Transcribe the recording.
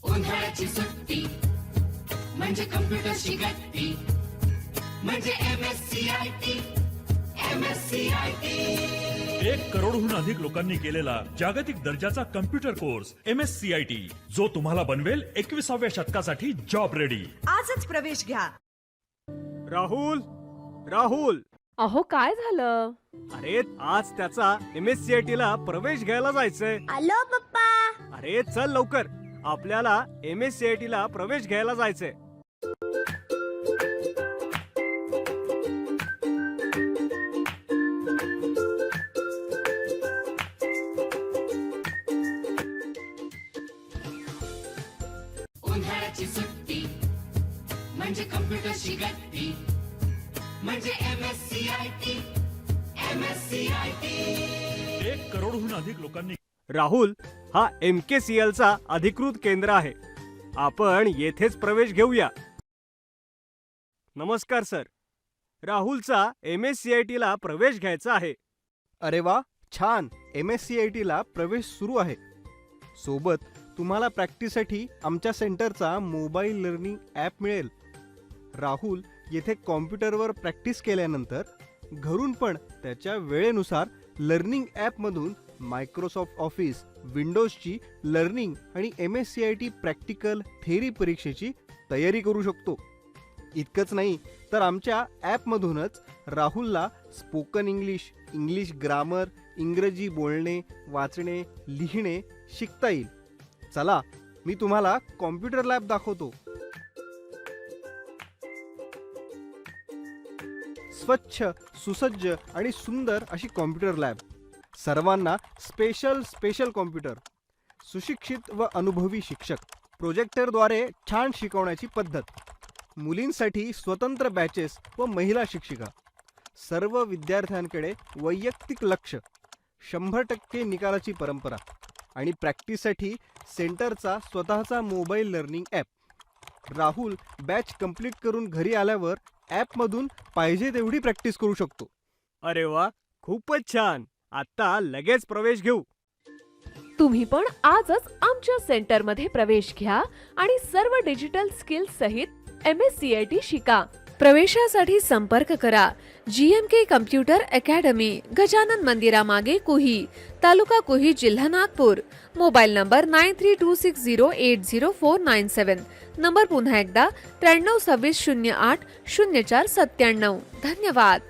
उन्हाळ्याची सुट्टी म्हणजे कम्प्युटरची गट्टी म्हणजे MSCIT. 1 करोडहून अधिक लोकांनी केलेला जागतिक दर्जाचा कम्प्युटर कोर्स MSCIT, जो तुम्हाला बनवेल 21व्या शतकासाठी जॉब रेडी. आजच प्रवेश घ्या. राहुल राहुल अहो काय झालं? अरे आज त्याचा MSCIT ला प्रवेश घ्यायला जायचंय. आलो पप्पा. अरे चल लवकर, आपल्याला MSCIT ला प्रवेश घ्यायला जायचंय. उन्हाळ्याची सुट्टी म्हणजे कम्प्युटरची गट्टी म्हणजे MSCIT. 1 करोडहून अधिक लोकांनी. राहुल हा MKCL चा अधिकृत केंद्र आहे. आपण येथेच प्रवेश घेऊया. नमस्कार सर, राहुलचा MSCIT ला प्रवेश घ्यायचा आहे. अरे वा, छान. MSCIT ला प्रवेश सुरू आहे. सोबत तुम्हाला प्रॅक्टिससाठी आमच्या सेंटरचा मोबाईल लर्निंग ॲप मिळेल. राहुल येथे कॉम्प्युटरवर प्रॅक्टिस केल्यानंतर घरून पण त्याच्या वेळेनुसार लर्निंग ॲपमधून मायक्रोसॉफ्ट ऑफिस, विंडोजची लर्निंग आणि MSCIT प्रॅक्टिकल थेरी परीक्षेची तयारी करू शकतो. इतकंच नाही तर आमच्या ॲपमधूनच राहुलला स्पोकन इंग्लिश, इंग्लिश ग्रामर, इंग्रजी बोलणे, वाचणे, लिहिणे शिकता येईल. चला, मी तुम्हाला कॉम्प्युटर लॅब दाखवतो. स्वच्छ, सुसज्ज आणि सुंदर अशी कॉम्प्युटर लॅब. सर्वांना स्पेशल कॉम्प्युटर, सुशिक्षित व अनुभवी शिक्षक, प्रोजेक्टरद्वारे छान शिकवण्याची पद्धत, मुलींसाठी स्वतंत्र बॅचेस व महिला शिक्षिका, सर्व विद्यार्थ्यांकडे वैयक्तिक लक्ष, 100% निकालाची परंपरा आणि प्रॅक्टिससाठी सेंटरचा स्वतःचा mobile learning app. Rahul batch complete करून घरी आल्यावर ॲपमधून पाहिजे तेवढी प्रॅक्टिस करू शकतो. अरे वा, खूपच छान. आता लगेच प्रवेश घेऊ. तुम्ही पण आजच आमच्या सेंटरमध्ये प्रवेश घ्या आणि सर्व डिजिटल स्किल्स सहित MSCIT शिका. प्रवेशासाठी संपर्क करा. GMK कम्प्युटर अकॅडमी, गजानन मंदिरामागे कुही, तालुका कुही, जिल्हा नागपूर. Mobile number 9326080497. नंबर पुन्हा एकदा 9326080497. धन्यवाद.